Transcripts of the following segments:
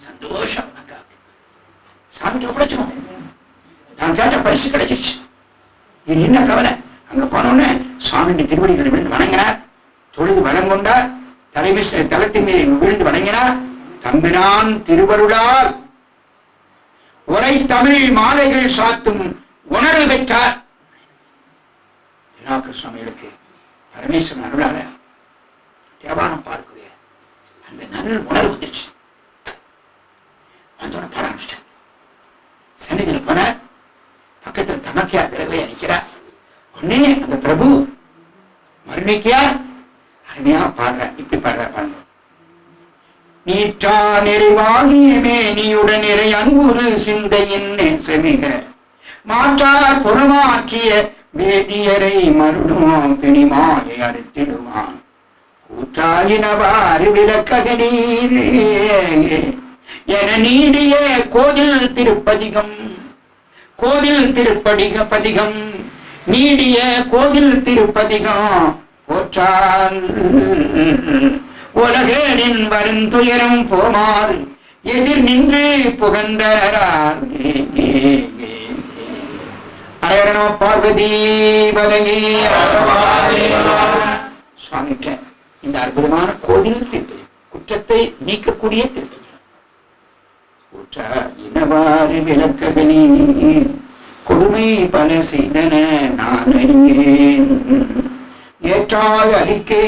சந்தோஷம். அக்காவுக்கு சாமிட்டு ஒப்படைச்சோம், தான் கேட்ட பரிசு கிடைச்சிச்சு. இது என்ன கவலை? அங்க போனோடனே சுவாமியின் திருவடிகளை விழுந்து வணங்கினார், தொழுது வளம் கொண்டார், தலத்தின் மீது விழுந்து வணங்கினார். தம்பிரான் திருவருளால் உரை தமிழ் மாலைகள் சாத்தும் உணர்வு பெற்றார். திருநாவுக்கரசு சுவாமிகளுக்கு பரமேஸ்வரன் அருளால தேவாரம் பாடக்கூடிய அந்த நல்ல உணர்வு வந்துருச்சு. வந்தோட பாட ஆரம்பிச்சிட்டார். சன்னிதியில் போன பக்கத்துல தமக்கியா திரவையா நிற்கிறார். உடனே அந்த பிரபு மறுநீக்கியார் அருமையா பாடுற. இப்படி பாடுற பாருங்க. நீற்றா நிறைவாகியமே நீயுடன் நிறை அன்புறு சிந்தையின் நேசமிக மாற்றார் புறமாற்றிய வேதியரை மருடுவான் பிணிமாயை அறுத்திடுவான் கூற்றாயினவாறு விளக்கக நீர் என நீடிய கோதில் திருப்பதிகம் பதிகம் நீடிய கோதில் திருப்பதிகம் போற்றால் உலகேடின் வருந்துயரம் போமாறு எதிர் நின்று புகழ்ந்தார். பார்வதி பதவி சுவாமிட்ட இந்த அற்புதமான கோதில் திருப்பதி, குற்றத்தை நீக்கக்கூடிய திருப்பதி. இனவாறு விளக்ககனி கொடுமை பல செய்தன நான் அறிஞேன் ஏற்றால் அடிக்கே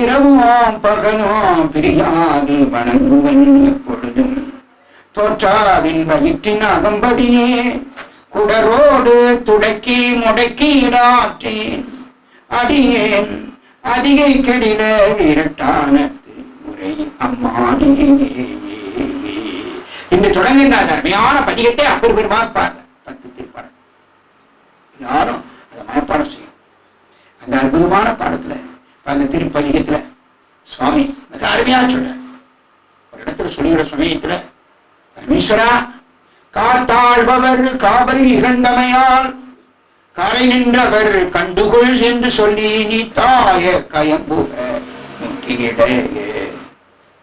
இரவும் பகலும் பிரியாது வணங்குவன் எப்பொழுதும் தோற்றாவின் வயிற்றின் அகம்படியே குடரோடு துடக்கி முடக்கி இடாற்றேன் அடியேன் அதிகை கெடில விரட்டான முறை அம்மானே என்று தொடங்குகின்ற அருமையான பதிகத்தை அப்பர் பெருமான் பாட 10 திருப்பாடல். எல்லாரும் அதை மனப்பாடம் செய்யும். அந்த அற்புதமான பாடத்துல அந்த திருப்பதிகத்துல சுவாமி மிக அருமையா சொல்ற. ஒரு இடத்துல சொல்லுகிற சமயத்துல பரமேஸ்வரா காத்தாழ்பவர் காவல் இகழ்ந்தமையால் கரை நின்றவர் கண்டுகொள் என்று சொல்லி நீ தாய கயம்புக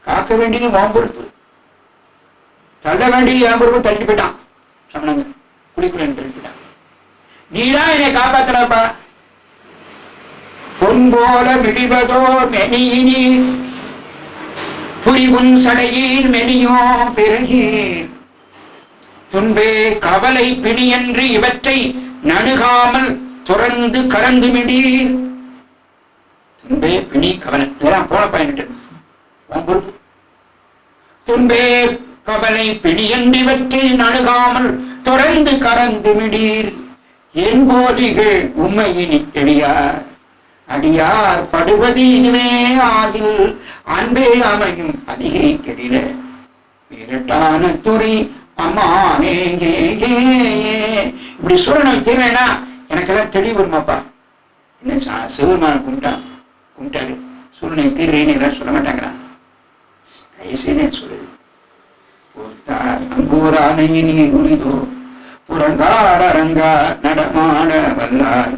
காக்க வேண்டியது வாம்பொறுப்பு, தள்ள வேண்டிய ஏம்பொறுப்பு தள்ளி போயிட்டான். சொன்னாங்க குடிக்குள்ள தள்ளிவிட்டான். நீதான் என்னை காப்பாத்துறப்பா. பொன் போல விழிவதோ மெனியினீர் புரிவுன் சடையீர் மெனியோ பிறகீர் துன்பே கவலை பிணியன்று இவற்றை நணுகாமல் துறந்து கறந்து விடீர். துன்பே பிணி கவலை இதெல்லாம் போன பயனிட்டு பொறுப்பு. துன்பே கவலை பிணியன்று இவற்றை நணுகாமல் துறந்து கறந்து விடீர். என் போலிகள் உண்மையினி தெரியார் அடியார் படுவது இதுவே ஆகில் அன்பே அமையும் அதிகை கெடில விரட்டான துறை அம்மானே. இப்படி சூழனை தீர்னா எனக்கெல்லாம் தெளிவு வருமாப்பா. என்ன சிவருமான கும்பிட்டாரு சூழனை தீர்றேன்னு எல்லாம் சொல்ல மாட்டாங்களா? தயவுசெய்து சொல்லுது. அங்கூரானையினி குறிதோ புறங்காடரங்கா நடமாட வல்லாய்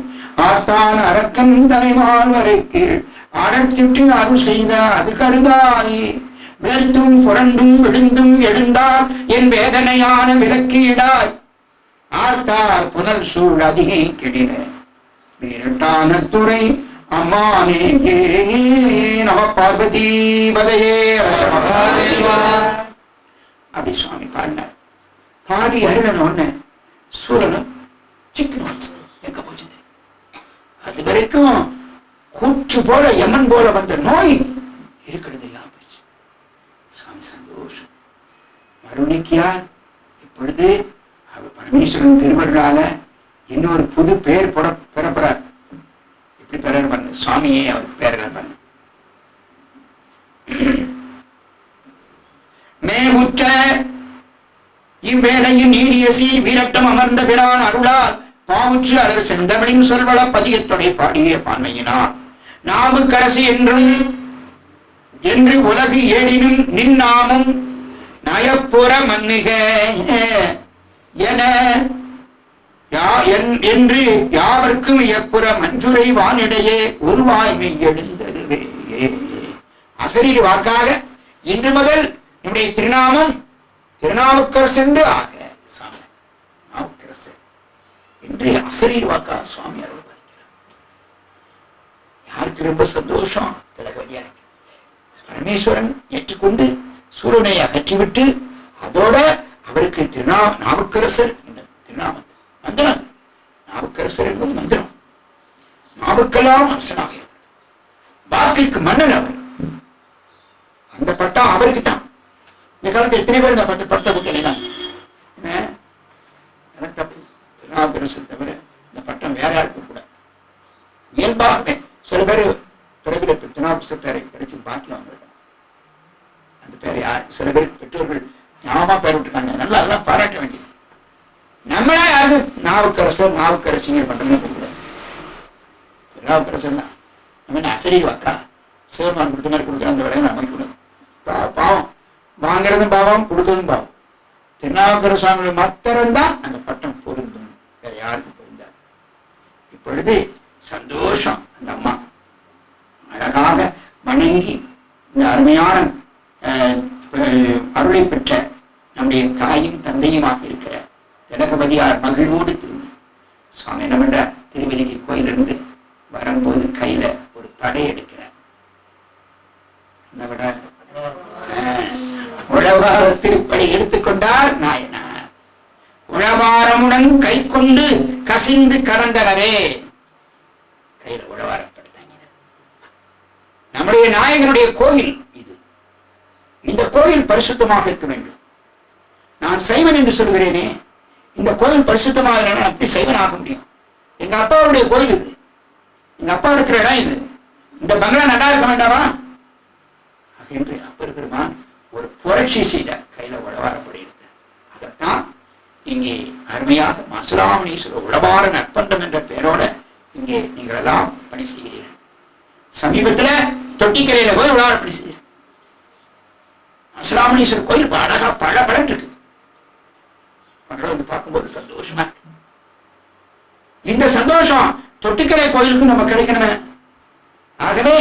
ஆத்தான் அரக்கன் தலைமால் வரை கீழ் அடச்சிட்டு அருள் செய்த அது கருதாய் வேர்த்தும் புரண்டும் விழுந்தும் எழுந்தார் என் வேதனையான விலக்கீடாய் ஆர்த்தார் புனல் சூழ் அதிகை கெடின வீரட்டான துறை அம்மானே. நம பார்வதி பதையே. அப்படி சுவாமி பாடினார். பாடி அருளன ஒண்ணு சூழலும் சிக்கணும் எங்க போச்சு. அது வரைக்கும் கூற்று போல யமன் போல வந்த நோய் இருக்கிறது எல்லாம் போச்சு. சாமி சந்தோஷம். மறுநீக்கியார் இப்பொழுது அவர் பரமேஸ்வரன் திருவருளால இன்னொரு புது பெயர் பெறப்படுறார். எப்படி பெற பாருங்க, சுவாமியே அவருக்கு பேரல பாருங்க. மேவுற்ற இவ்வேளையின் நீடிய சீர் வீரட்டம் அமர்ந்த பிரான் அருளால் பாவுற்று அதர் செந்தமிழின் சொல்வள பதியத்தொடை பாடிய பான்மையினார் நாவுக்கரசு என்று உலகு ஏடினும் நின்னாமும் நயப்புற மன்னிக என என்று யாவர்க்கும் எப்புற மஞ்சுரை வானிடையே உருவாய்மை எழுந்ததுவே. அசரீர் வாக்காக இன்று முதல் நம்முடைய திருநாமம் திருநாவுக்கரசர் என்று ஆக சாமி நாவுக்கரசர் என்று அசரீர் வாக்கா சுவாமி அருள் பாலிக்கிறார். யாருக்கு ரொம்ப சந்தோஷம்? திலகவதியா இருக்கு. பரமேஸ்வரன் ஏற்றுக்கொண்டு சூரனை அகற்றிவிட்டு அதோட அவருக்கு நாவுக்கரசர் என்ற திருநாமம் மந்திரம். நாவுக்கரசர் என்பது மந்திரம். நாவுக்கெல்லாம் அரசனாக இருக்கிறார். வாக்குக்கு மன்னன் அவர். அந்த பட்டம் அவருக்கு தான். இந்த காலத்தில் எத்தனை பேர் இந்த பட்டத்தை கொடுக்கலாம்? என்ன தப்பு? திருநாவுக்கரசர் தவிர இந்த பட்டம் வேற யாருக்கும் கூட இயல்பாகவே சில பேர் பிறகு திருநாவுக்கரசர் பேரை கிடைச்சி பாக்கியம் வந்திருக்காங்க. அந்த பேரை சில பேருக்கு பெற்றோர்கள் ஞாபகமா பேர் விட்டுருக்காங்க. நல்லா அதெல்லாம் பாராட்ட வேண்டியது. நம்மளா யாரு நாவுக்கரசர் நாவுக்கரசிங்கிற பட்டமே கொடுக்கூடாது. திருநாவுக்கரசர் தான் நம்ம என்ன அசரீர் வாக்கா சிவபெருமான் கொடுத்த மாதிரி கொடுக்குற அந்த விடையை நம்ம கூடாது. பாவம் வாங்கிறதும் பாவம், கொடுக்கறதும் பாவம். திருநாவுக்கர சுவாமிகள் மாத்திரம்தான் அந்த பட்டம் பொருந்தும், வேற யாருக்கும் பொருந்தாது. இப்பொழுது சந்தோஷம். அந்த அம்மா அழகாக வணங்கி இந்த அருமையான அருளை பெற்ற நம்முடைய தாயும் தந்தையுமாக இருக்கிற திலகவதியார் மகிழ்வோடு திரும்பி சுவாமி என்ன பண்ற, திருவதிகை கோயிலிருந்து வரும்போது கையில ஒரு படை எடுக்கிறார். என்ன விட உழவார திருப்படி எடுத்துக்கொண்டார் நாயனார். உழவாரமுடன் கை கொண்டு கசிந்து கலந்தனரே. கையில உழவாரப்படுத்தாங்க. நம்முடைய நாயகனுடைய கோயில் இது. இந்த கோயில் பரிசுத்தமாக இருக்க வேண்டும். நான் சைவன் என்று சொல்கிறேனே, இந்த கோயில் பரிசுத்தமாக அப்படி சைவன் ஆக முடியும்? எங்க அப்பாவுடைய கோயில் இது. எங்க அப்பா இருக்கிற இடம் இது. இந்த பங்களா நல்லா இருக்க வேண்டாமா என்று அப்பர் பெருமான் ஒரு புரட்சி செய்த கையில உழவாரப்படி இருக்க. அதைத்தான் இங்கே அருமையாக மாசுலாமணீஸ்வரர் உழவார நற்பண்டம் என்ற பெயரோட இங்கே நீங்கள் எல்லாம் பணி செய்கிறீர்கள். சமீபத்துல தொட்டிக்கரையில போய் உழவார பணி செய்கிறீர்கள். மாசுலாமணீஸ்வரர் கோயில் அழகா பல பலன் இருக்கு. வந்து பார்க்கும்போது சந்தோஷமா இருக்கு. இந்த சந்தோஷம் தொட்டிக்கரை கோயிலுக்கு நம்ம கிடைக்கணுமே. ஆகவே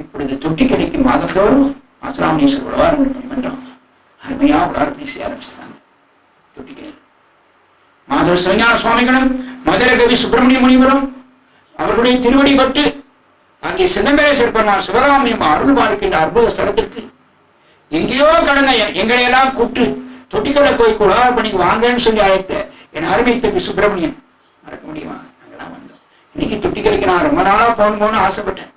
இப்பொழுது தொட்டிக்கரைக்கு மாதந்தோறும் மாசுலாமணீஸ்வரர் உழவாரம் பணிமன்றம் அருமையா உழவாரம் பேசி ஆரம்பிச்சிட்டாங்க. தொட்டிக்கரையில் மாதவ சிவஞான சுவாமிகளும் மதுரை கவி சுப்பிரமணிய முனிவரும் அவர்களுடைய திருவடி பட்டு அங்கே சிதம்பரேஸ்வரர் பெருமாள் சிவகாமியம் அருள் பாலிக்கின்ற அற்புத ஸ்தலத்திற்கு எங்கேயோ கடந்த எங்களை எல்லாம் கூப்பிட்டு தொட்டிக்கரை கோயிலுக்கு உழவார பணிக்கு வாங்கன்னு சொல்லி அழைத்த என் அருமை தம்பி சுப்பிரமணியன் மறக்க முடியுமா? நாங்களாம் வந்தோம். இன்னைக்கு தொட்டிக்கரைக்கு நான் ரொம்ப நாளா போகணும்னு ஆசைப்பட்டேன்.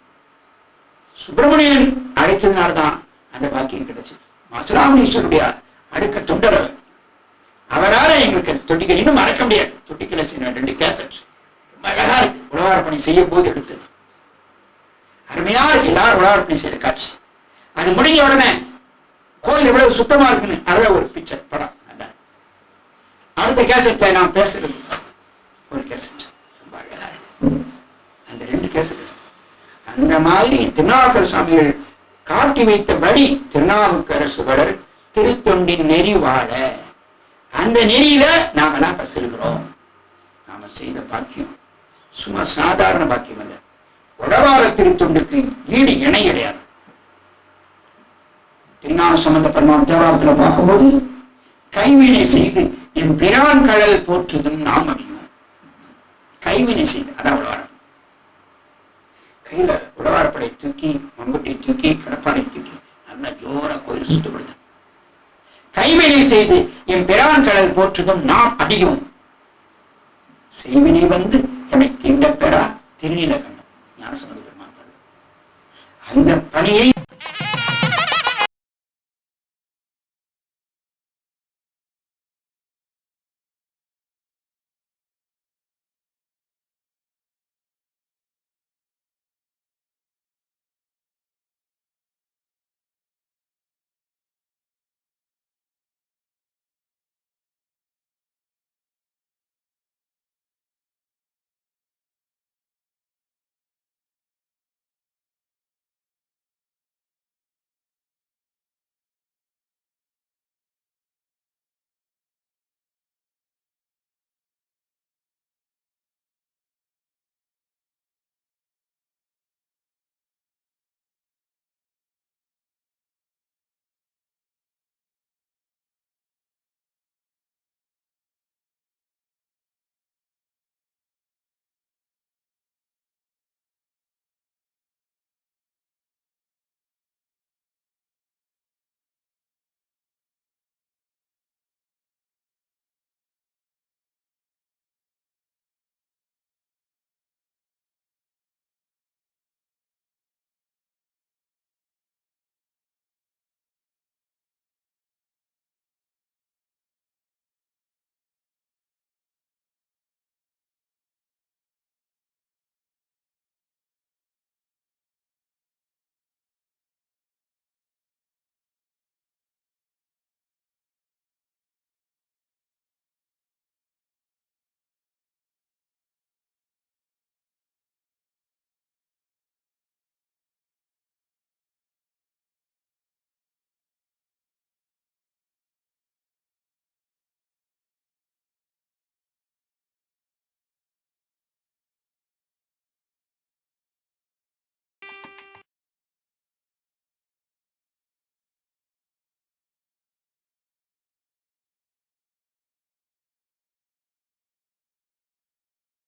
சுப்பிரமணியன் அழைத்ததுனால்தான் அந்த பாக்கியம் கிடைச்சது. மாசுலாமணீஸ்வருடைய அடுக்க தொண்டர் அவரால் எங்களுக்கு தொட்டிக்கரை இன்னும் மறக்க முடியாது. தொட்டிக்கரை 2 கேசட் ரொம்ப அழகா இருக்கு. உழவார பணி செய்யும் போது எடுத்தது அருமையா இருக்கு. எல்லாரும் உழவார பணி செய்யற காட்சி. அது முடிஞ்ச உடனே கோயில் எவ்வளவு சுத்தமா இருக்குன்னு அழகா ஒரு பிக்சர் படம். அடுத்த கேசட்ல நான் பேசுறது ஒரு கேசட் ரொம்ப அழகா இருக்கு. அந்த 2 கேசட் அந்த மாதிரி திருநாவுக்கர சுவாமிகள் காட்டி வைத்த வழி திருநாவுக்கரசுவரர் திருத்தொண்டின் நெறி வாழ, அந்த நெறியில நாம எல்லாம் பசிருக்கிறோம். நாம செய்த பாக்கியம் சும்மா சாதாரண பாக்கியம் அல்ல. உழவார திருத்தொண்டுக்கு ஈடு இணை கிடையாது. திருஞான சம்பந்த பெருமான் தேவாரத்துல பார்க்கும்போது கைவினை செய்து என் பிரான் கடல் போற்றுதும் நாம் அடியும். கைவினை செய்து அதான் உழவாரம். கையில உழவாரப்படை தூக்கி மம்பட்டி தூக்கி கடப்பாறை தூக்கி நல்லா ஜோரா கோயில் சுத்தப்படுது. கைவினை செய்து என் பிரான் கடல் போற்றுதும் நாம் அடியும். செய்வினை வந்து எனக்கு கிண்ட பெறா திருநீலகண்டம் ஞானசம்பந்த பெருமான் அந்த பணியை